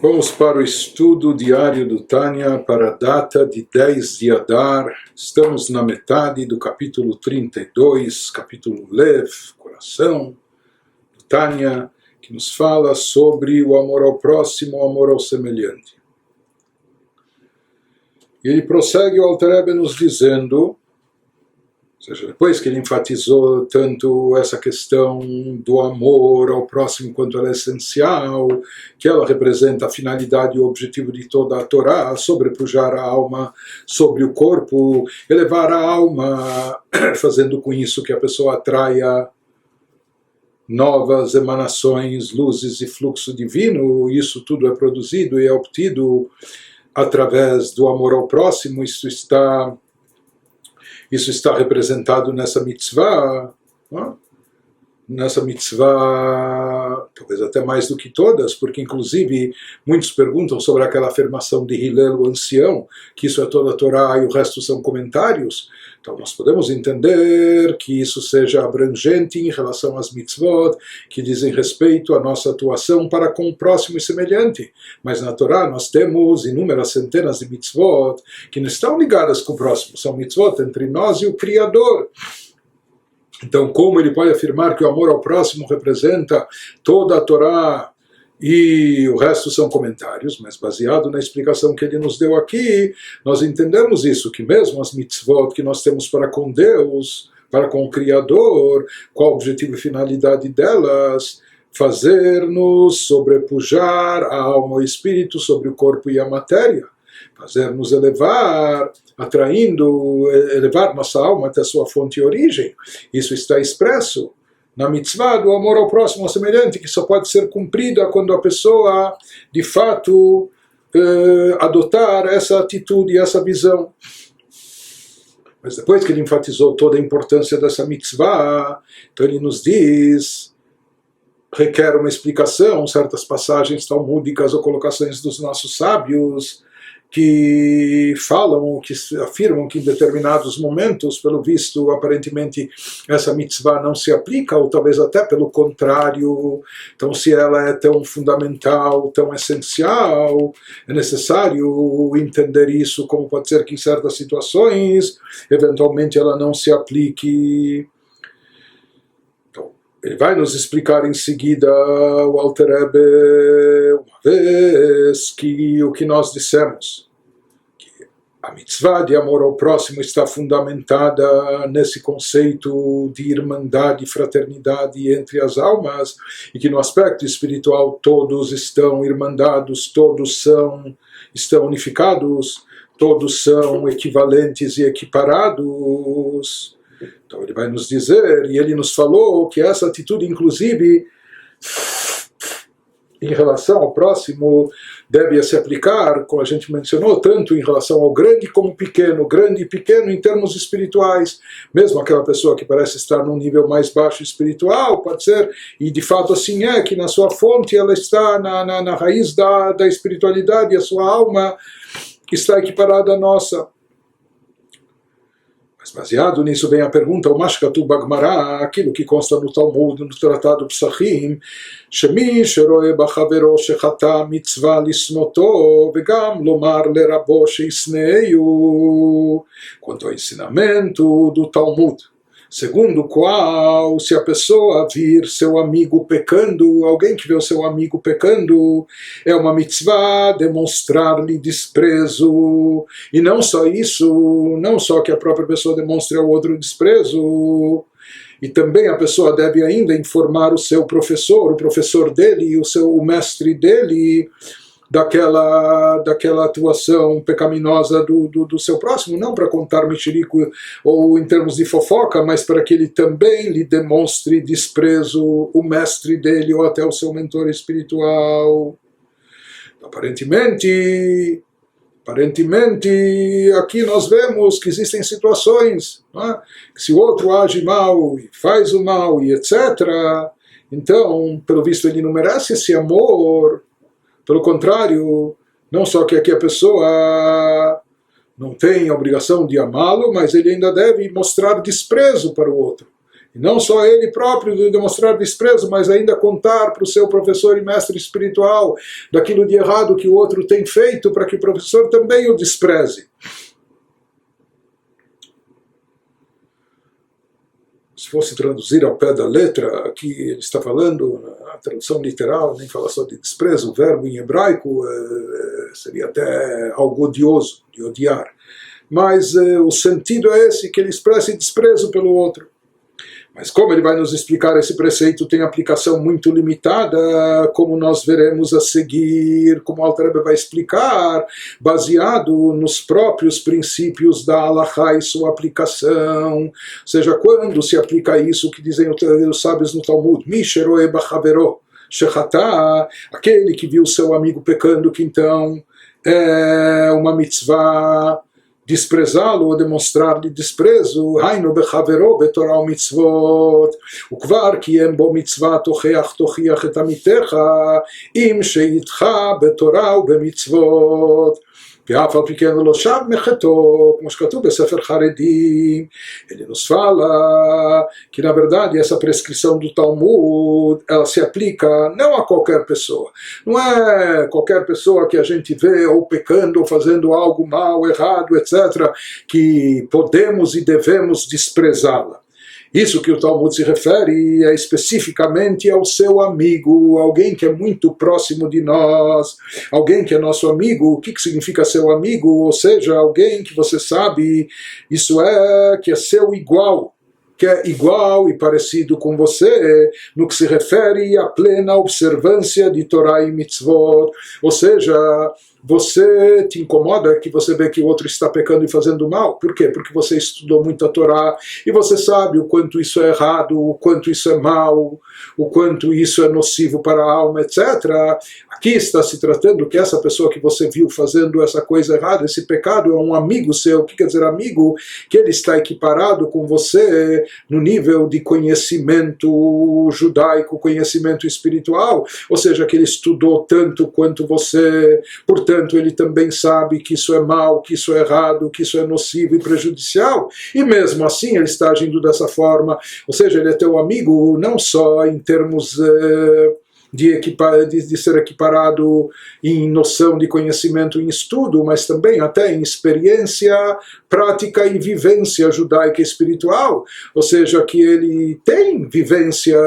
Vamos para o estudo diário do Tânia para a data de 10 de Adar. Estamos na metade do capítulo 32, capítulo Lev, coração, do Tânia, que nos fala sobre o amor ao próximo, o amor ao semelhante. E ele prossegue o Alter Rebbe nos dizendo, ou seja, depois que ele enfatizou tanto essa questão do amor ao próximo quanto ela é essencial, que ela representa a finalidade e o objetivo de toda a Torá, sobrepujar a alma sobre o corpo, elevar a alma, fazendo com isso que a pessoa atraia novas emanações, luzes e fluxo divino. Isso tudo é produzido e é obtido através do amor ao próximo. Isso está representado nessa mitzvah, nessa mitzvah, talvez até mais do que todas, porque inclusive muitos perguntam sobre aquela afirmação de Hillel, o ancião, que isso é toda a Torá e o resto são comentários. Então nós podemos entender que isso seja abrangente em relação às mitzvot, que dizem respeito à nossa atuação para com o próximo e semelhante. Mas na Torá nós temos inúmeras centenas de mitzvot que não estão ligadas com o próximo, são mitzvot entre nós e o Criador. Então, como ele pode afirmar que o amor ao próximo representa toda a Torá e o resto são comentários, mas baseado na explicação que ele nos deu aqui, nós entendemos isso, que mesmo as mitzvot que nós temos para com Deus, para com o Criador, qual o objetivo e finalidade delas? Fazer-nos sobrepujar a alma e o espírito sobre o corpo e a matéria. Fazer-nos elevar, elevar nossa alma até sua fonte e origem. Isso está expresso na mitzvah do amor ao próximo ao semelhante, que só pode ser cumprida quando a pessoa, de fato, adotar essa atitude e essa visão. Mas depois que ele enfatizou toda a importância dessa mitzvah, então ele nos diz, requer uma explicação, certas passagens talmúdicas ou colocações dos nossos sábios, que falam, que afirmam que em determinados momentos, pelo visto, aparentemente, essa mitzvah não se aplica, ou talvez até pelo contrário. Então, se ela é tão fundamental, tão essencial, é necessário entender isso, como pode ser que em certas situações, eventualmente, ela não se aplique. Então, ele vai nos explicar em seguida, o Alter Rebbe, uma vez que o que nós dissemos, que a mitzvah de amor ao próximo está fundamentada nesse conceito de irmandade e fraternidade entre as almas, e que no aspecto espiritual todos estão irmandados, todos estão unificados, todos são equivalentes e equiparados. Então ele vai nos dizer, e ele nos falou que essa atitude, inclusive, em relação ao próximo, deve se aplicar, como a gente mencionou, tanto em relação ao grande como pequeno, grande e pequeno em termos espirituais. Mesmo aquela pessoa que parece estar num nível mais baixo espiritual, pode ser, e de fato assim é, que na sua fonte ela está na raiz da espiritualidade, a sua alma está equiparada à nossa. Mas baseado nisso vem a pergunta, o Mashkatu Bagmará, aquilo que consta no Talmud, no Tratado Psachim, Shemi sheroe bachavero shechata mitzvah lisnoto, vegam lomar lerabo sheisneiu. Quanto ao ensinamento do Talmud, segundo o qual, se a pessoa vir seu amigo pecando, alguém que vê o seu amigo pecando, é uma mitzvah demonstrar-lhe desprezo. E não só isso, não só que a própria pessoa demonstre ao outro desprezo, e também a pessoa deve ainda informar o seu professor, o professor dele, o mestre dele, daquela atuação pecaminosa do seu próximo, não para contar mexerico ou em termos de fofoca, mas para que ele também lhe demonstre desprezo, o mestre dele ou até o seu mentor espiritual. Aparentemente, aqui nós vemos que existem situações, que se o outro age mal e faz o mal e etc., então, pelo visto, ele não merece esse amor. Pelo contrário, não só que aqui a pessoa não tem a obrigação de amá-lo, mas ele ainda deve mostrar desprezo para o outro. Não só ele próprio demonstrar desprezo, mas ainda contar para o seu professor e mestre espiritual daquilo de errado que o outro tem feito, para que o professor também o despreze. Se fosse traduzir ao pé da letra, aqui ele está falando, a tradução literal, nem fala só de desprezo, o verbo em hebraico seria até algo odioso, de odiar. Mas o sentido é esse, que ele expresse desprezo pelo outro. Mas como ele vai nos explicar, esse preceito tem aplicação muito limitada, como nós veremos a seguir, como o Alter Rebbe vai explicar, baseado nos próprios princípios da Halachá e sua aplicação. Ou seja, quando se aplica isso que dizem os sábios no Talmud, Misher roe bachavero shechatá, aquele que viu seu amigo pecando, que então é uma mitzvah desprezá-lo ou demonstrar-lhe desprezo, hainu bechavero betorah u'mitzvot, ukvar kiyem bo mitzvah tochiach et amitecha, im sheitcha betorah u'bemitzvot. ואף על פי כן לא שב מחטאו, como שכתוב בספר חרדים. Ele nos fala que, na verdade, essa prescrição do Talmud, ela se aplica não a qualquer pessoa. Não é qualquer pessoa que a gente vê ou pecando, ou fazendo algo mal, errado, etc., que podemos e devemos desprezá-la. Isso que o Talmud se refere é especificamente ao seu amigo, alguém que é muito próximo de nós, alguém que é nosso amigo. O que significa seu amigo? Ou seja, alguém que você sabe, isso é, que é seu igual, que é igual e parecido com você, no que se refere à plena observância de Torá e Mitzvot. Ou seja, você te incomoda que você vê que o outro está pecando e fazendo mal. Por quê? Porque você estudou muito a Torá e você sabe o quanto isso é errado, o quanto isso é mal, o quanto isso é nocivo para a alma, etc. Aqui está se tratando que essa pessoa que você viu fazendo essa coisa errada, esse pecado, é um amigo seu. O que quer dizer amigo? Que ele está equiparado com você no nível de conhecimento judaico, conhecimento espiritual, ou seja, que ele estudou tanto quanto você, portanto ele também sabe que isso é mal, que isso é errado, que isso é nocivo e prejudicial, e mesmo assim ele está agindo dessa forma. Ou seja, ele é teu amigo não só em termos de ser equiparado em noção de conhecimento, em estudo, mas também até em experiência prática e vivência judaica e espiritual. Ou seja, que ele tem vivência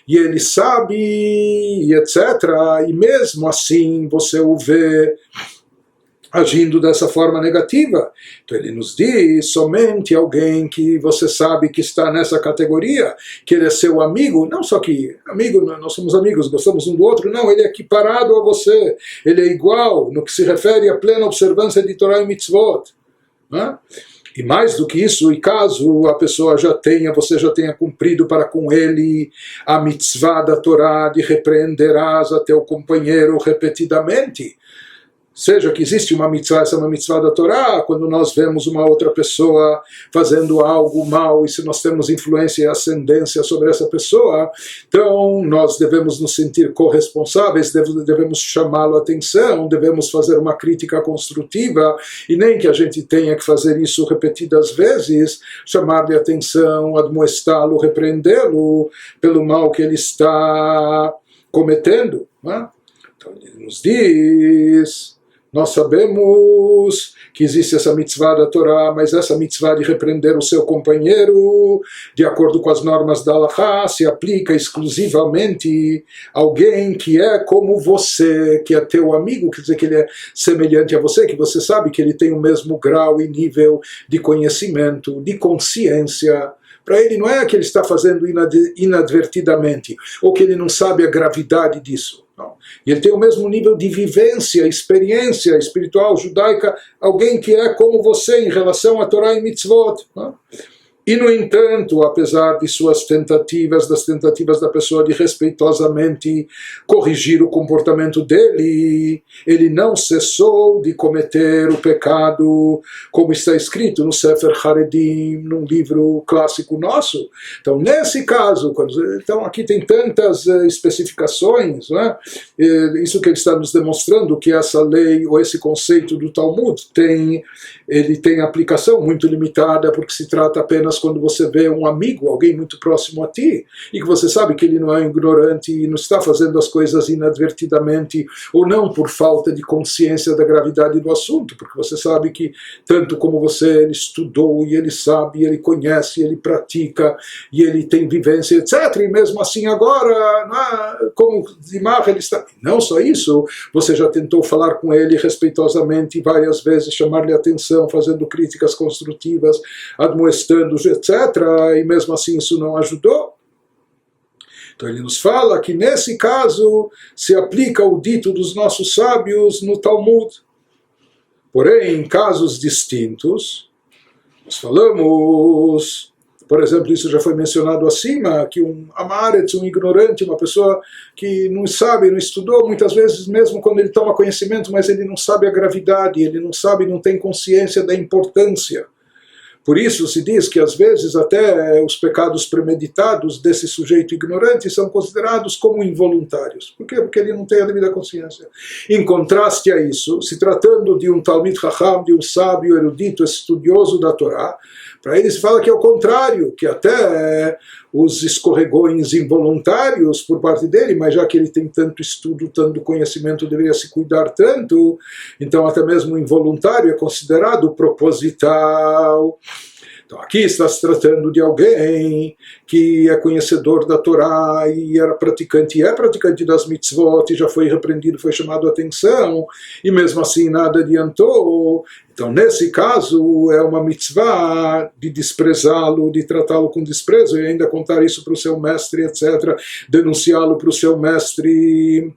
e ele sabe, e etc. E mesmo assim você o vê agindo dessa forma negativa. Então ele nos diz, somente alguém que você sabe que está nessa categoria, que ele é seu amigo, não só que amigo, nós somos amigos, gostamos um do outro, não, ele é equiparado a você, ele é igual no que se refere à plena observância de Torá e Mitzvot. Né? E mais do que isso, e caso a pessoa você já tenha cumprido para com ele a mitzvah da Torá de repreenderás a teu companheiro repetidamente, seja que existe uma mitzvah, essa é uma mitzvah da Torá, quando nós vemos uma outra pessoa fazendo algo mal, e se nós temos influência e ascendência sobre essa pessoa, então nós devemos nos sentir corresponsáveis, devemos chamá-lo a atenção, devemos fazer uma crítica construtiva, e nem que a gente tenha que fazer isso repetidas vezes, chamar-lhe a atenção, admoestá-lo, repreendê-lo pelo mal que ele está cometendo. Né? Então ele nos diz, nós sabemos que existe essa mitzvah da Torá, mas essa mitzvah de repreender o seu companheiro, de acordo com as normas da Halachá, se aplica exclusivamente a alguém que é como você, que é teu amigo, quer dizer que ele é semelhante a você, que você sabe que ele tem o mesmo grau e nível de conhecimento, de consciência. Para ele não é que ele está fazendo inadvertidamente, ou que ele não sabe a gravidade disso. Não. E ele tem o mesmo nível de vivência, experiência espiritual judaica, alguém que é como você em relação a Torá e Mitzvot. Não? E, no entanto, apesar de suas tentativas, das tentativas da pessoa de respeitosamente corrigir o comportamento dele, ele não cessou de cometer o pecado, como está escrito no Sefer Haredim, num livro clássico nosso. Então, nesse caso, então aqui tem tantas especificações, né? Isso que ele está nos demonstrando, que essa lei, ou esse conceito do Talmud, ele tem aplicação muito limitada, porque se trata apenas apenas quando você vê um amigo, alguém muito próximo a ti, e que você sabe que ele não é um ignorante e não está fazendo as coisas inadvertidamente, ou não por falta de consciência da gravidade do assunto, porque você sabe que tanto como você, ele estudou, e ele sabe, e ele conhece, e ele pratica, e ele tem vivência, etc. E mesmo assim agora, como de marra ele está... Não só isso, você já tentou falar com ele respeitosamente várias vezes, chamar-lhe atenção, fazendo críticas construtivas, admoestando, etc. E mesmo assim isso não ajudou. Então ele nos fala que nesse caso se aplica o dito dos nossos sábios no Talmud. Porém, em casos distintos, nós falamos, por exemplo, isso já foi mencionado acima, que um amaretz, um ignorante, uma pessoa que não sabe, não estudou, muitas vezes mesmo quando ele toma conhecimento, mas ele não sabe a gravidade, ele não sabe, não tem consciência da importância. Por isso se diz que às vezes até os pecados premeditados desse sujeito ignorante são considerados como involuntários. Por quê? Porque ele não tem a devida consciência. Em contraste a isso, se tratando de um Talmid Chacham, de um sábio, erudito, estudioso da Torá, para ele se fala que é o contrário, que até os escorregões involuntários por parte dele, mas já que ele tem tanto estudo, tanto conhecimento, deveria se cuidar tanto, então até mesmo o involuntário é considerado proposital. Então aqui está se tratando de alguém que é conhecedor da Torá e era praticante, e é praticante das mitzvot, e já foi repreendido, foi chamado a atenção, e mesmo assim nada adiantou. Então nesse caso é uma mitzvah de desprezá-lo, de tratá-lo com desprezo, e ainda contar isso para o seu mestre, etc., denunciá-lo para o seu mestre.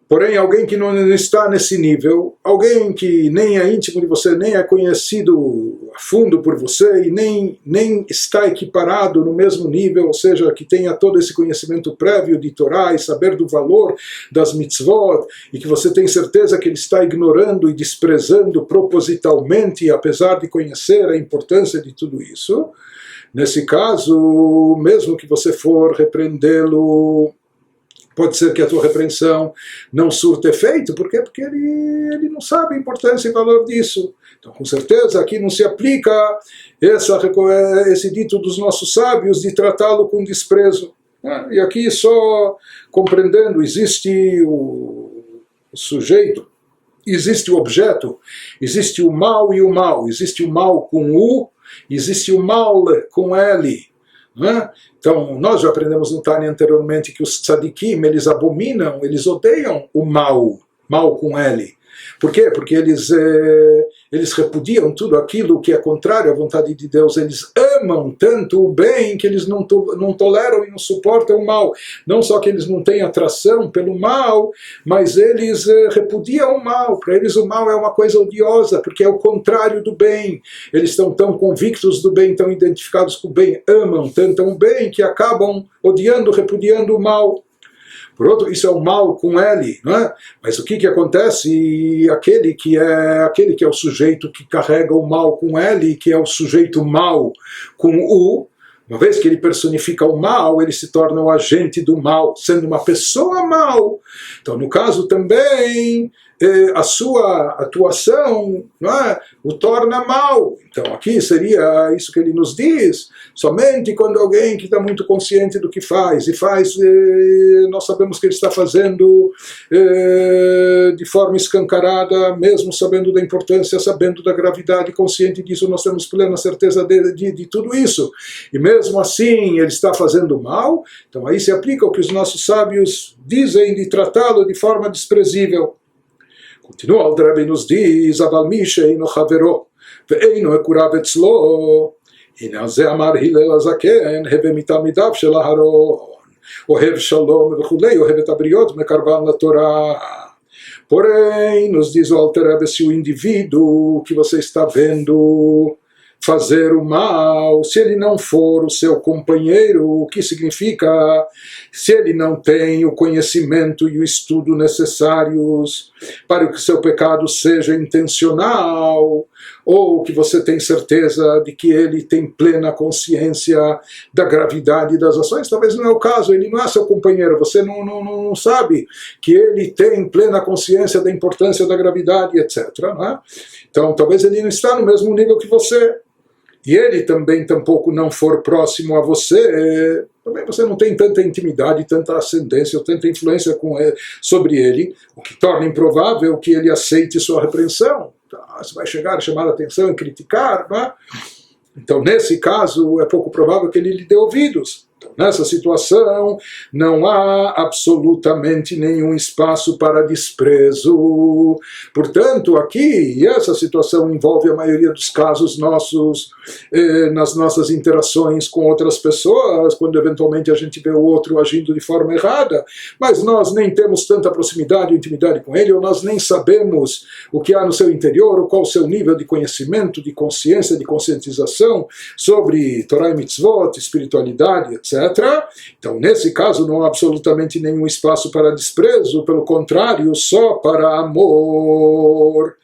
Porém, alguém que não está nesse nível, alguém que nem é íntimo de você, nem é conhecido a fundo por você, e nem está equiparado no mesmo nível, ou seja, que tenha todo esse conhecimento prévio de Torá e saber do valor das mitzvot, e que você tem certeza que ele está ignorando e desprezando propositalmente, apesar de conhecer a importância de tudo isso, nesse caso, mesmo que você for repreendê-lo, pode ser que a tua repreensão não surta efeito. Por quê? Porque ele não sabe a importância e valor disso. Então, com certeza, aqui não se aplica esse dito dos nossos sábios de tratá-lo com desprezo. E aqui só compreendendo, existe o sujeito, existe o objeto, existe o mal e o mal. Existe o mal com U, existe o mal com L. Então, nós já aprendemos no Tânia anteriormente que os tzadikim, eles abominam, eles odeiam o mal, mal com L. Por quê? Porque eles repudiam tudo aquilo que é contrário à vontade de Deus. Eles amam tanto o bem que eles não toleram e não suportam o mal. Não só que eles não têm atração pelo mal, mas eles repudiam o mal. Para eles o mal é uma coisa odiosa, porque é o contrário do bem. Eles estão tão convictos do bem, tão identificados com o bem, amam tanto o bem que acabam odiando, repudiando o mal. Por outro, isso é o mal com L, não é? Mas o que acontece? Aquele que é o sujeito que carrega o mal com L, que é o sujeito mal com U, uma vez que ele personifica o mal, ele se torna o agente do mal, sendo uma pessoa mal. Então, no caso também, a sua atuação, não é, o torna mal. Então, aqui seria isso que ele nos diz. Somente quando alguém que está muito consciente do que faz, nós sabemos que ele está fazendo de forma escancarada, mesmo sabendo da importância, sabendo da gravidade, consciente disso, nós temos plena certeza de tudo isso. E mesmo assim ele está fazendo mal, então aí se aplica o que os nossos sábios dizem de tratá-lo de forma desprezível. Continua, o Rebbe nos diz, אבל מי שאינו חברו ואינו מקורב אצלו, הנה על זה אמר הלל הזקן, הווה מתלמידיו של אהרון, אוהב שלום וכולי, אוהב את הבריות מקרבן לתורה. Porém, nos diz o Alter Rebbe, se o indivíduo que você está vendo fazer o mal, se ele não for o seu companheiro, o que significa? Se ele não tem o conhecimento e o estudo necessários para que o seu pecado seja intencional, ou que você tem certeza de que ele tem plena consciência da gravidade das ações. Talvez não é o caso, ele não é seu companheiro, você não sabe que ele tem plena consciência da importância da gravidade, etc. Não é? Então talvez ele não está no mesmo nível que você, e ele também tampouco não for próximo a você, também você não tem tanta intimidade, tanta ascendência, tanta influência sobre ele, o que torna improvável que ele aceite sua repreensão. Então, você vai chegar a chamar a atenção e criticar, não é? Então, nesse caso, é pouco provável que ele lhe dê ouvidos. Então, nessa situação, não há absolutamente nenhum espaço para desprezo. Portanto, aqui, essa situação envolve a maioria dos casos nossos, nas nossas interações com outras pessoas, quando eventualmente a gente vê o outro agindo de forma errada, mas nós nem temos tanta proximidade ou intimidade com ele, ou nós nem sabemos o que há no seu interior, ou qual o seu nível de conhecimento, de consciência, de conscientização sobre Torá e Mitzvot, espiritualidade, etc. Então, nesse caso, não há absolutamente nenhum espaço para desprezo, pelo contrário, só para amor.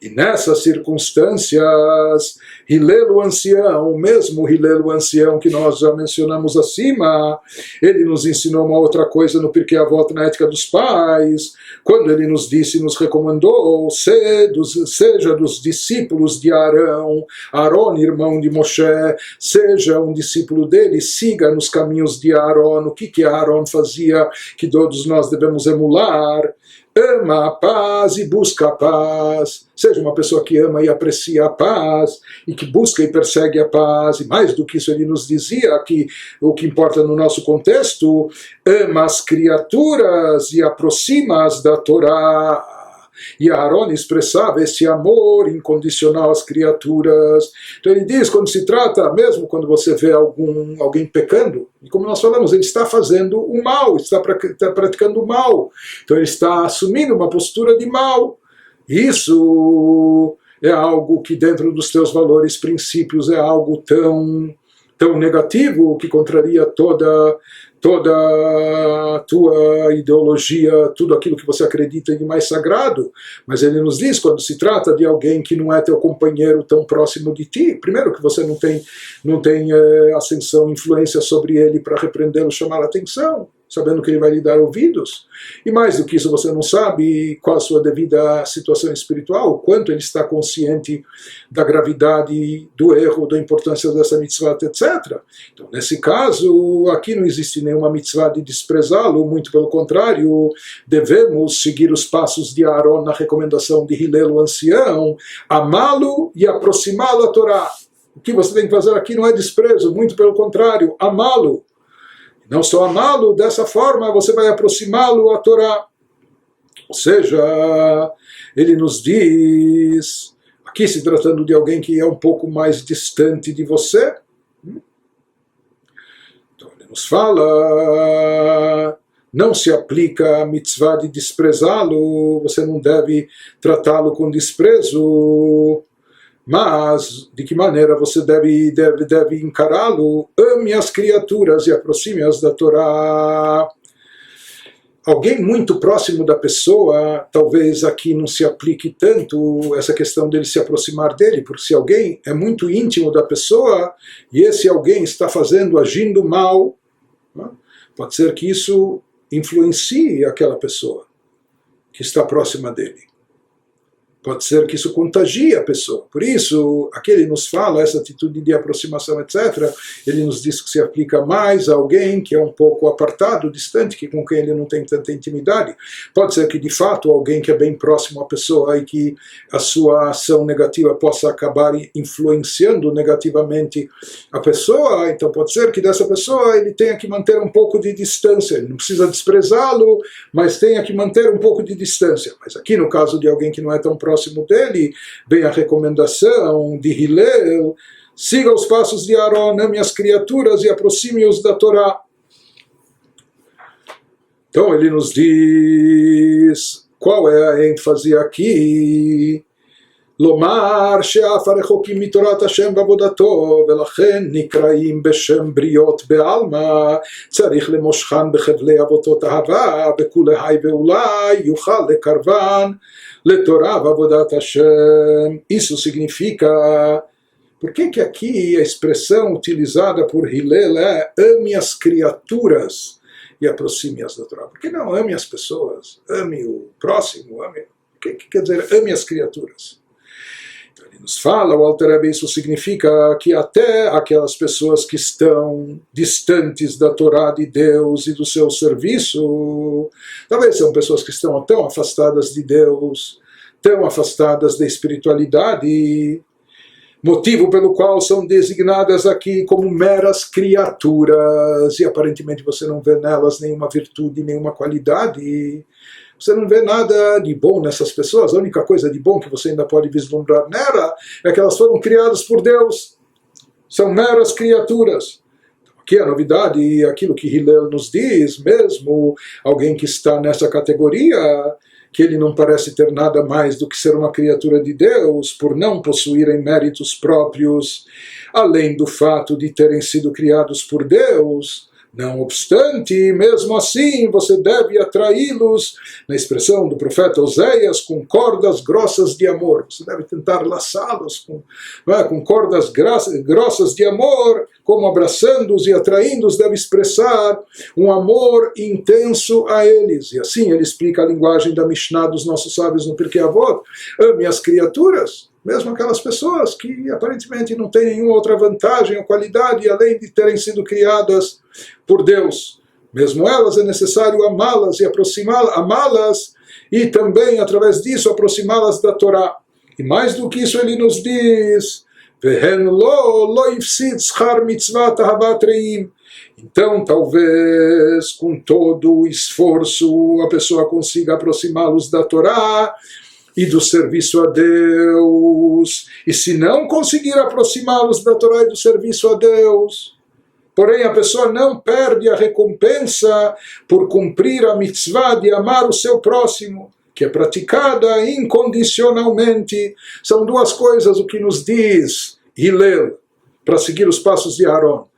E nessas circunstâncias, Hillel o ancião, o mesmo Hillel o ancião que nós já mencionamos acima, ele nos ensinou uma outra coisa no Pirkei Avot, na ética dos pais, quando ele nos disse, nos recomendou, seja dos discípulos de Arão, Arão, irmão de Moshe, seja um discípulo dele, siga nos caminhos de Arão. O que Arão fazia, que todos nós devemos emular? Ama a paz e busca a paz. Seja uma pessoa que ama e aprecia a paz, e que busca e persegue a paz. E mais do que isso, ele nos dizia que o que importa no nosso contexto, ama as criaturas e aproxima-as da Torá. E Aharon expressava esse amor incondicional às criaturas. Então ele diz, quando se trata, mesmo quando você vê alguém pecando, e como nós falamos, ele está fazendo o mal, está praticando o mal. Então ele está assumindo uma postura de mal. Isso é algo que dentro dos teus valores, princípios, é algo tão negativo que contraria toda a tua ideologia, tudo aquilo que você acredita de mais sagrado. Mas ele nos diz, quando se trata de alguém que não é teu companheiro tão próximo de ti, primeiro que você não tem ascensão, influência sobre ele para repreendê-lo, chamar a atenção, sabendo que ele vai lhe dar ouvidos. E mais do que isso, você não sabe qual a sua devida situação espiritual, o quanto ele está consciente da gravidade do erro, da importância dessa mitzvah, etc. Então, nesse caso, aqui não existe nenhuma mitzvah de desprezá-lo, muito pelo contrário, devemos seguir os passos de Aharon na recomendação de Hillel, o ancião, amá-lo e aproximá-lo à Torá. O que você tem que fazer aqui não é desprezo, muito pelo contrário, amá-lo. Não só amá-lo, dessa forma você vai aproximá-lo à Torá. Ou seja, ele nos diz, aqui se tratando de alguém que é um pouco mais distante de você, então ele nos fala, não se aplica a mitzvah de desprezá-lo, você não deve tratá-lo com desprezo, mas de que maneira você deve encará-lo? Ame as criaturas e aproxime-as da Torá. Alguém muito próximo da pessoa, talvez aqui não se aplique tanto essa questão dele se aproximar dele, porque se alguém é muito íntimo da pessoa e esse alguém está agindo mal, pode ser que isso influencie aquela pessoa que está próxima dele. Pode ser que isso contagie a pessoa. Por isso, aqui ele nos fala, essa atitude de aproximação, etc., ele nos diz que se aplica mais a alguém que é um pouco apartado, distante, que com quem ele não tem tanta intimidade. Pode ser que, de fato, alguém que é bem próximo à pessoa e que a sua ação negativa possa acabar influenciando negativamente a pessoa. Então, pode ser que dessa pessoa ele tenha que manter um pouco de distância. Ele não precisa desprezá-lo, mas tenha que manter um pouco de distância. Mas aqui, no caso de alguém que não é tão próximo dele, vem a recomendação de Hillel, siga os passos de Aharon, ame as criaturas e aproxime-os da Torá. Então ele nos diz, qual é a ênfase aqui? לומר שאף הרחוקים מתורת השם בעבודתו ולכן נקראים בשם בריות בעלמא צריך למושכן בחבלי אבותות אהבה בכולי ואולי יוכל לקרבן לתורה ועבודת השם. Isso significa, por que aqui a expressão utilizada por Hillel é ame as criaturas e aproxime-as da Torá? Por que não ame as pessoas, ame o próximo, ame... O que quer dizer ame as criaturas? Então ele nos fala, o Alter Rebbe, isso significa que até aquelas pessoas que estão distantes da Torá de Deus e do seu serviço, talvez são pessoas que estão tão afastadas de Deus, tão afastadas da espiritualidade, motivo pelo qual são designadas aqui como meras criaturas, e aparentemente você não vê nelas nenhuma virtude, nenhuma qualidade, você não vê nada de bom nessas pessoas. A única coisa de bom que você ainda pode vislumbrar nela é que elas foram criadas por Deus, são meras criaturas. Aqui a novidade, aquilo que Hillel nos diz, mesmo alguém que está nessa categoria, que ele não parece ter nada mais do que ser uma criatura de Deus, por não possuírem méritos próprios, além do fato de terem sido criados por Deus. Não obstante, mesmo assim, você deve atraí-los, na expressão do profeta Oséias, com cordas grossas de amor. Você deve tentar laçá-los com cordas grossas de amor, como abraçando-os e atraindo-os, deve expressar um amor intenso a eles. E assim ele explica a linguagem da Mishnah dos nossos sábios no Pirkei Avot. Ame as criaturas, mesmo aquelas pessoas que aparentemente não têm nenhuma outra vantagem ou qualidade, além de terem sido criadas por Deus. Mesmo elas é necessário amá-las e amá-las e também, através disso, aproximá-las da Torá. E mais do que isso ele nos diz, então talvez com todo o esforço a pessoa consiga aproximá-los da Torá e do serviço a Deus. E se não conseguir aproximá-los da Torá e do serviço a Deus, porém a pessoa não perde a recompensa por cumprir a mitzvah de amar o seu próximo, que é praticada incondicionalmente. São duas coisas o que nos diz Hillel para seguir os passos de Aaron.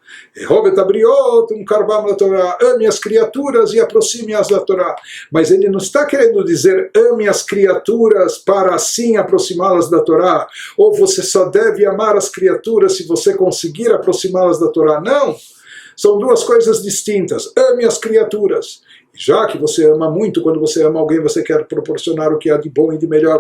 Ame as criaturas e aproxime-as da Torá. Mas ele não está querendo dizer ame as criaturas para assim aproximá-las da Torá, ou você só deve amar as criaturas se você conseguir aproximá-las da Torá. Não, são duas coisas distintas. Ame as criaturas. Já que você ama muito, quando você ama alguém, você quer proporcionar o que há de bom e de melhor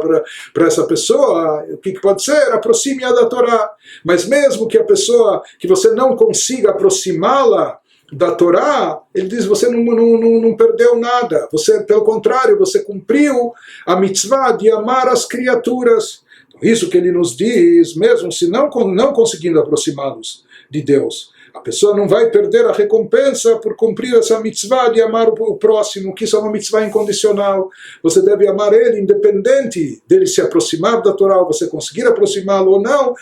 para essa pessoa, o que pode ser? Aproxime-a da Torá. Mas mesmo que a pessoa, que você não consiga aproximá-la da Torá, ele diz, você não perdeu nada. Você, pelo contrário, você cumpriu a mitzvah de amar as criaturas. Isso que ele nos diz, mesmo se não conseguindo aproximá-los de Deus, a pessoa não vai perder a recompensa por cumprir essa mitzvah de amar o próximo, que isso é uma mitzvah incondicional. Você deve amar ele, independente dele se aproximar da Torá, ou você conseguir aproximá-lo ou não.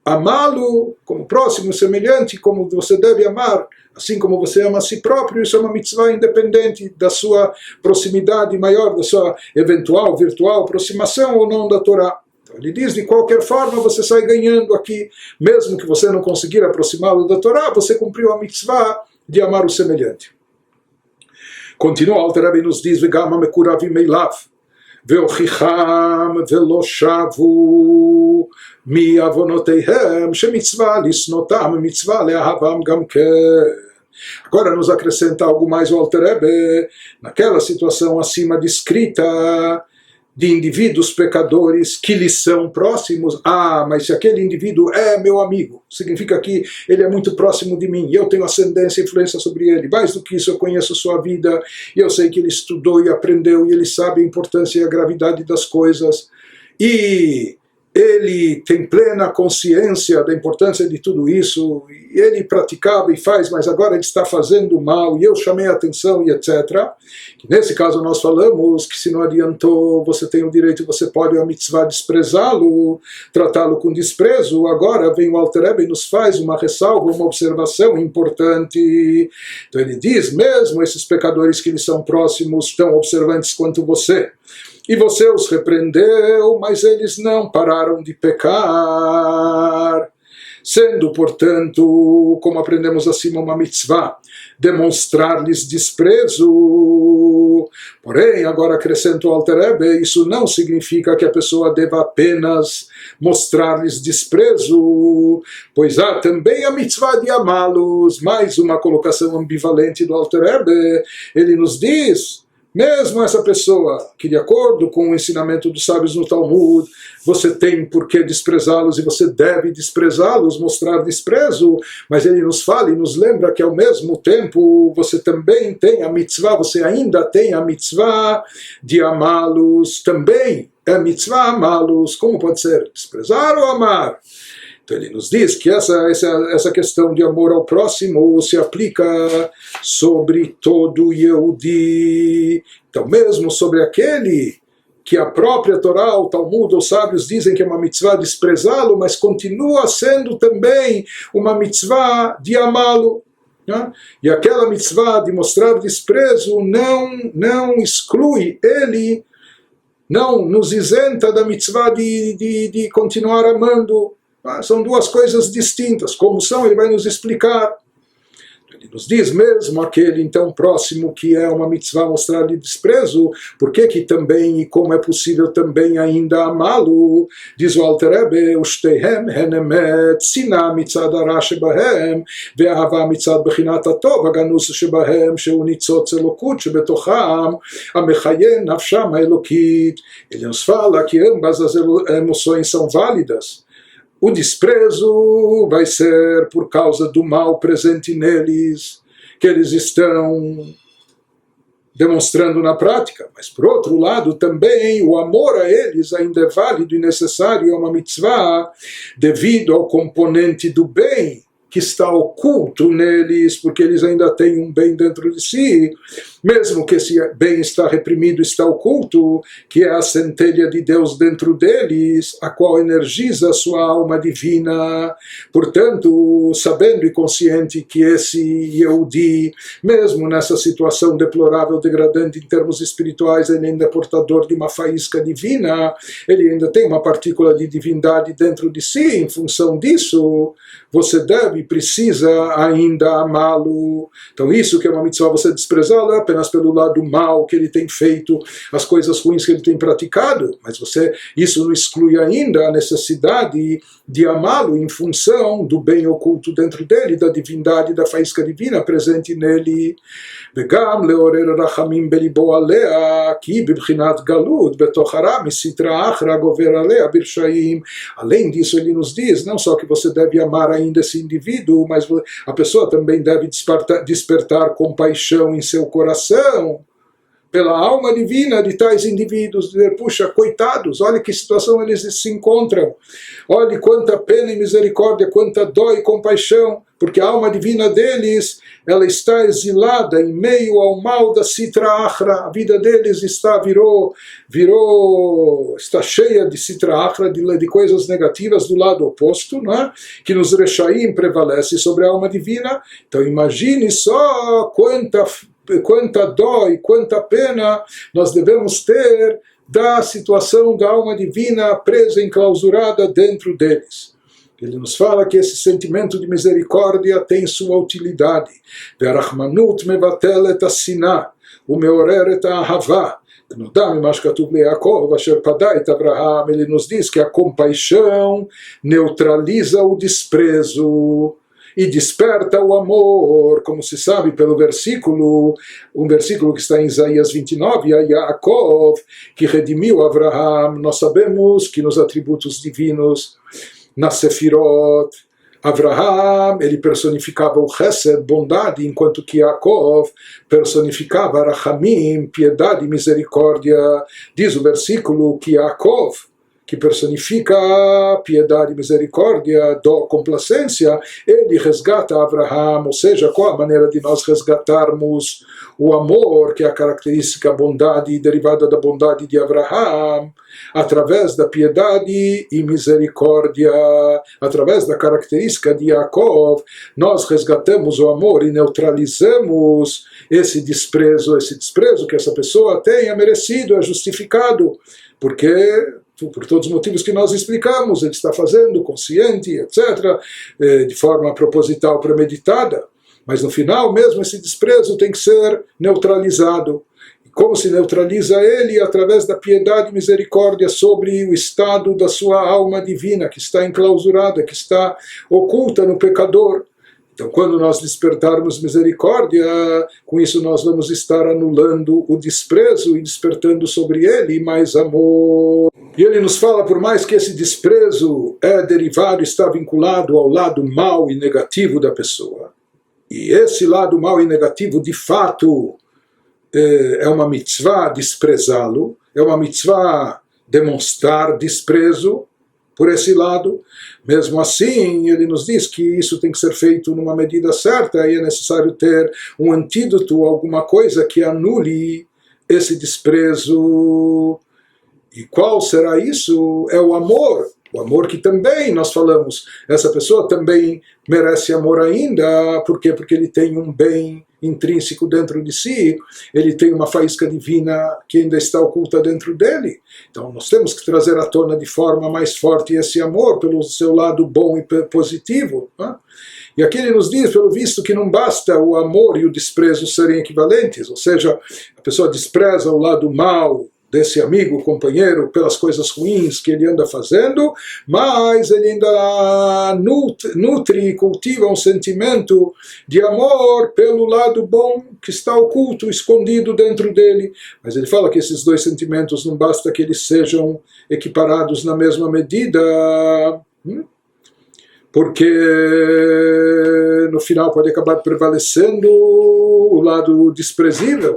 Amá-lo como próximo, semelhante, como você deve amar, assim como você ama a si próprio. Isso é uma mitzvah independente da sua proximidade maior, da sua eventual, virtual aproximação ou não da Torá. Ele diz, de qualquer forma, você sai ganhando aqui, mesmo que você não conseguir aproximá-lo da Torá, você cumpriu a mitzvah de amar o semelhante. Continua, o Alter Rebbe nos diz, וגם המקורבים אליו, והוכיחם ולא שבו מעוונותיהם, שמצווה לשנותם, מצווה לאהבם גם כן. Agora nos acrescenta algo mais o Alter Rebbe, naquela situação acima descrita, de indivíduos pecadores que lhes são próximos. Mas se aquele indivíduo é meu amigo, significa que ele é muito próximo de mim, e eu tenho ascendência e influência sobre ele. Mais do que isso, eu conheço sua vida, e eu sei que ele estudou e aprendeu, e ele sabe a importância e a gravidade das coisas, e ele tem plena consciência da importância de tudo isso, e ele praticava e faz, mas agora ele está fazendo mal, e eu chamei a atenção, e etc. Nesse caso nós falamos que se não adiantou, você tem o direito, você pode a mitzvah desprezá-lo, tratá-lo com desprezo. Agora vem o Alter Rebbe e nos faz uma ressalva, uma observação importante. Então ele diz, mesmo esses pecadores que lhes são próximos, tão observantes quanto você, e você os repreendeu, mas eles não pararam de pecar. Sendo, portanto, como aprendemos acima, uma mitzvah, demonstrar-lhes desprezo. Porém, agora acrescenta o Alter Rebbe, isso não significa que a pessoa deva apenas mostrar-lhes desprezo, pois há também a mitzvah de amá-los. Mais uma colocação ambivalente do Alter Rebbe. Ele nos diz, mesmo essa pessoa que, de acordo com o ensinamento dos sábios no Talmud, você tem por que desprezá-los e você deve desprezá-los, mostrar desprezo, mas ele nos fala e nos lembra que ao mesmo tempo você também tem a mitzvah, você ainda tem a mitzvah de amá-los também. É a mitzvah amá-los. Como pode ser? Desprezar ou amar? Então ele nos diz que essa questão de amor ao próximo se aplica sobre todo Yehudi. Então mesmo sobre aquele que a própria Torá, o Talmud, os sábios dizem que é uma mitzvah desprezá-lo, mas continua sendo também uma mitzvah de amá-lo. Né? E aquela mitzvah de mostrar desprezo não exclui ele, não nos isenta da mitzvah de continuar amando. São duas coisas distintas. Como são, ele vai nos explicar. Ele nos diz mesmo aquele então próximo que é uma mitzvah mostrar-lhe desprezo, por que também e como é possível também ainda amá-lo? Diz o Alter Rebbe, Ushteihem henemet sinah mitzad hara shebahem ve'ahava mitzad bechinat hatov haganus shebahem shehu nitzotz elokut shebetocham amechayen nafsham haelokit. Ele nos fala que ambas as emoções são válidas. O desprezo vai ser por causa do mal presente neles, que eles estão demonstrando na prática. Mas, por outro lado, também o amor a eles ainda é válido e necessário, é uma mitzvah, devido ao componente do bem que está oculto neles, porque eles ainda têm um bem dentro de si, mesmo que esse bem está reprimido, está oculto, que é a centelha de Deus dentro deles, a qual energiza a sua alma divina. Portanto, sabendo e consciente que esse Yehudi, mesmo nessa situação deplorável, degradante em termos espirituais, ele ainda é portador de uma faísca divina, ele ainda tem uma partícula de divindade dentro de si. Em função disso, você deve e precisa ainda amá-lo. Então isso que é uma mitzvah, você desprezá-lo apenas pelo lado mal que ele tem feito, as coisas ruins que ele tem praticado, mas isso não exclui ainda a necessidade de amá-lo em função do bem oculto dentro dele, da divindade, da faísca divina presente nele. וגם לעורר רחמים בליבו עליה, כי בבחינת גלות בתוך הרע מסתרא אחרא גובר עליה ברשעים. Além disso, ele nos diz, não só que você deve amar ainda esse indivíduo, mas a pessoa também deve despertar compaixão em seu coração pela alma divina de tais indivíduos, dizer, puxa, coitados, olha que situação eles se encontram, olha quanta pena e misericórdia, quanta dó e compaixão, porque a alma divina deles, ela está exilada em meio ao mal da Sitra Achra, a vida deles está cheia de Sitra Achra, de coisas negativas do lado oposto, né? Que nos Rechaim prevalece sobre a alma divina. Então imagine só quanta dó e quanta pena nós devemos ter da situação da alma divina presa, enclausurada dentro deles. Ele nos fala que esse sentimento de misericórdia tem sua utilidade. Ve'arachmanut mevatelet as-sinah umeoreret ha'ahava. Ele nos diz que a compaixão neutraliza o desprezo e desperta o amor, como se sabe pelo versículo, um versículo que está em Isaías 29, a Yaakov, que redimiu Abraham. Nós sabemos que nos atributos divinos, na Sefirot, Abraham, ele personificava o Chesed, bondade, enquanto que Yaakov personificava Rachamim, piedade e misericórdia. Diz o versículo que Yaakov, que personifica piedade e misericórdia, dó, complacência, ele resgata Abraham, ou seja, qual a maneira de nós resgatarmos o amor, que é a característica bondade derivada da bondade de Abraham, através da piedade e misericórdia, através da característica de Yaakov, nós resgatamos o amor e neutralizamos esse desprezo que essa pessoa tem, é merecido, é justificado, porque por todos os motivos que nós explicamos, ele está fazendo, consciente, etc., de forma proposital, premeditada. Mas no final mesmo esse desprezo tem que ser neutralizado. E como se neutraliza ele? Através da piedade e misericórdia sobre o estado da sua alma divina, que está enclausurada, que está oculta no pecador. Então, quando nós despertarmos misericórdia, com isso nós vamos estar anulando o desprezo e despertando sobre ele mais amor. E ele nos fala, por mais que esse desprezo é derivado, está vinculado ao lado mau e negativo da pessoa, e esse lado mau e negativo, de fato, é uma mitzvah desprezá-lo, é uma mitzvah demonstrar desprezo por esse lado. Mesmo assim, ele nos diz que isso tem que ser feito numa medida certa e é necessário ter um antídoto, alguma coisa que anule esse desprezo. E qual será isso? É o amor. O amor que também, nós falamos, essa pessoa também merece amor ainda. Por quê? Porque ele tem um bem intrínseco dentro de si, ele tem uma faísca divina que ainda está oculta dentro dele. Então nós temos que trazer à tona de forma mais forte esse amor pelo seu lado bom e positivo. Né? E aqui ele nos diz, pelo visto, que não basta o amor e o desprezo serem equivalentes, ou seja, a pessoa despreza o lado mau desse amigo, companheiro, pelas coisas ruins que ele anda fazendo, mas ele ainda nutre e cultiva um sentimento de amor pelo lado bom que está oculto, escondido dentro dele. Mas ele fala que esses dois sentimentos não basta que eles sejam equiparados na mesma medida, porque no final pode acabar prevalecendo o lado desprezível.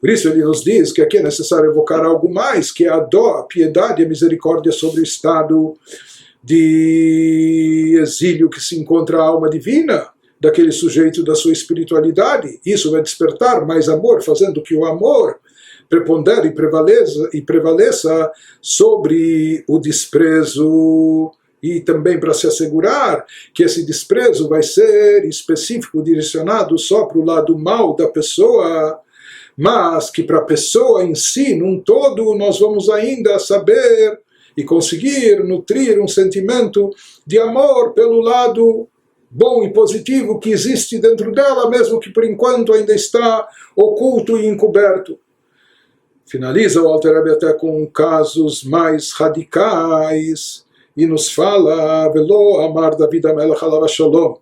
Por isso ele nos diz que aqui é necessário evocar algo mais, que é a dó, a piedade e a misericórdia sobre o estado de exílio que se encontra a alma divina daquele sujeito da sua espiritualidade. Isso vai despertar mais amor, fazendo que o amor prepondere e prevaleça sobre o desprezo. E também para se assegurar que esse desprezo vai ser específico, direcionado só para o lado mau da pessoa, mas que para a pessoa em si, num todo, nós vamos ainda saber e conseguir nutrir um sentimento de amor pelo lado bom e positivo que existe dentro dela, mesmo que por enquanto ainda está oculto e encoberto. Finaliza o Alter Rebbe até com casos mais radicais, e nos fala, Velo amar David Amelech alav shalom,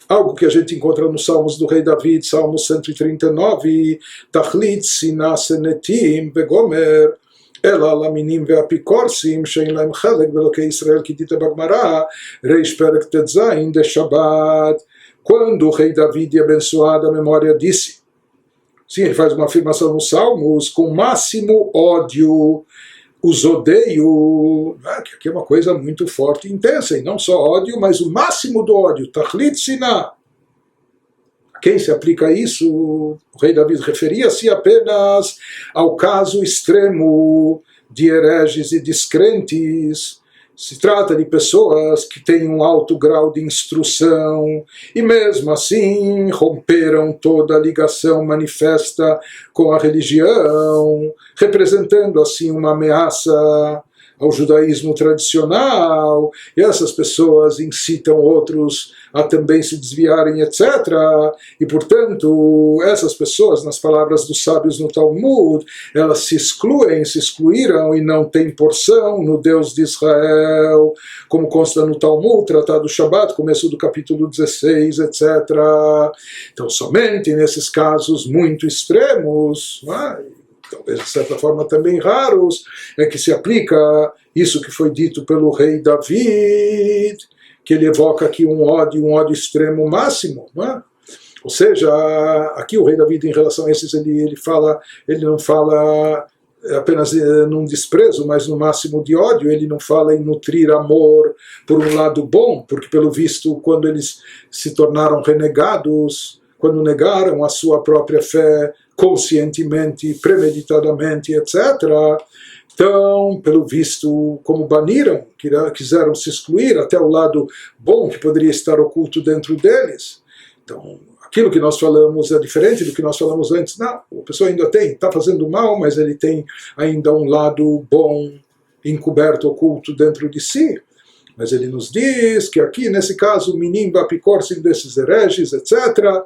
algo que a gente encontra nos Salmos do Rei David, Salmo 139, Tachlit sinah senetim vegomer, ela laminim veapikorsim, shein lahem chelek velokei Israel kidita bagmará, Reish perek tetzain de Shabbat. Quando o Rei David, abençoada a memória, disse, sim, ele faz uma afirmação nos Salmos, com máximo ódio, os odeio, que aqui é uma coisa muito forte e intensa, e não só ódio, mas o máximo do ódio, Tachlit sinah. A quem se aplica isso? O rei David referia-se apenas ao caso extremo de hereges e descrentes. Se trata de pessoas que têm um alto grau de instrução e mesmo assim romperam toda a ligação manifesta com a religião, representando assim uma ameaça ao judaísmo tradicional, e essas pessoas incitam outros a também se desviarem, etc. E, portanto, essas pessoas, nas palavras dos sábios no Talmud, elas se excluíram e não têm porção no Deus de Israel, como consta no Talmud, Tratado Shabbat, começo do capítulo 16, etc. Então, somente nesses casos muito extremos, talvez de certa forma também raros, é que se aplica isso que foi dito pelo rei David, que ele evoca aqui um ódio extremo máximo, não é? Ou seja, aqui o rei David, em relação a esses, ele não fala apenas num desprezo, mas no máximo de ódio. Ele não fala em nutrir amor por um lado bom, porque pelo visto quando eles se tornaram renegados, quando negaram a sua própria fé conscientemente, premeditadamente, etc., então, pelo visto, como baniram, quiseram se excluir até o lado bom que poderia estar oculto dentro deles. Então, aquilo que nós falamos é diferente do que nós falamos antes. Não, a pessoa ainda está fazendo mal, mas ele tem ainda um lado bom encoberto, oculto dentro de si. Mas ele nos diz que aqui, nesse caso, Minim Bapikorsim desses hereges, etc.,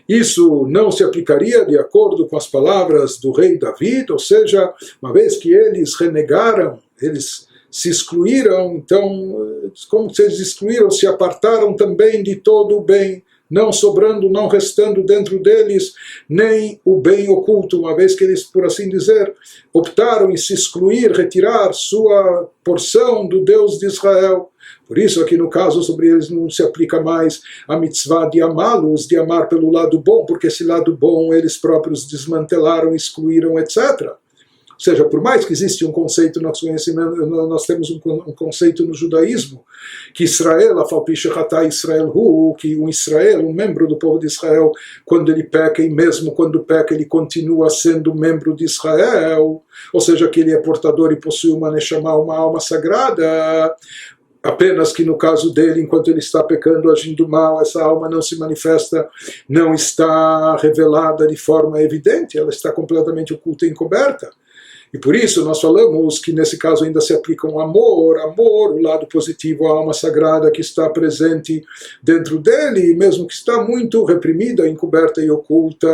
isso não se aplicaria de acordo com as palavras do rei David, ou seja, uma vez que eles renegaram, eles se excluíram, então, como se eles excluíram, se apartaram também de todo o bem, não sobrando, não restando dentro deles nem o bem oculto, uma vez que eles, por assim dizer, optaram em se excluir, retirar sua porção do Deus de Israel. Por isso, aqui no caso, sobre eles não se aplica mais a mitzvah de amá-los, de amar pelo lado bom, porque esse lado bom eles próprios desmantelaram, excluíram, etc. Ou seja, por mais que existe um conceito no nosso conhecimento, nós temos um conceito no judaísmo, que Israel, Israel, que um Israel, um membro do povo de Israel, quando ele peca, e mesmo quando peca, ele continua sendo membro de Israel, ou seja, que ele é portador e possui uma neshama, uma alma sagrada, apenas que no caso dele, enquanto ele está pecando, agindo mal, essa alma não se manifesta, não está revelada de forma evidente, ela está completamente oculta e encoberta. E por isso nós falamos que nesse caso ainda se aplica um amor, o lado positivo, a alma sagrada que está presente dentro dele, mesmo que está muito reprimida, encoberta e oculta.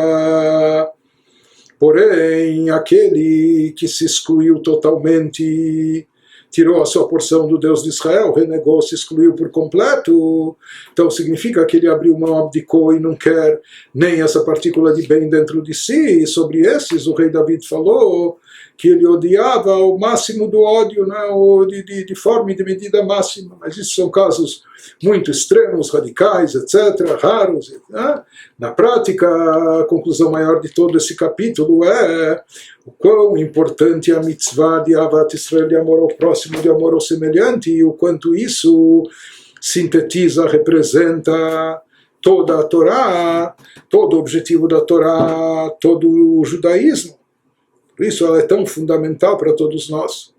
Porém, aquele que se excluiu totalmente, tirou a sua porção do Deus de Israel, renegou, se excluiu por completo, então significa que ele abriu mão, abdicou e não quer nem essa partícula de bem dentro de si. E sobre esses o rei David falou que ele odiava o máximo do ódio, né, de forma e de medida máxima, mas isso são casos muito extremos, radicais, etc., raros. Né? Na prática, a conclusão maior de todo esse capítulo é o quão importante é a mitzvah de Avat Israel, de amor ao próximo, de amor ao semelhante, e o quanto isso sintetiza, representa toda a Torá, todo o objetivo da Torá, todo o judaísmo. Por isso ela é tão fundamental para todos nós.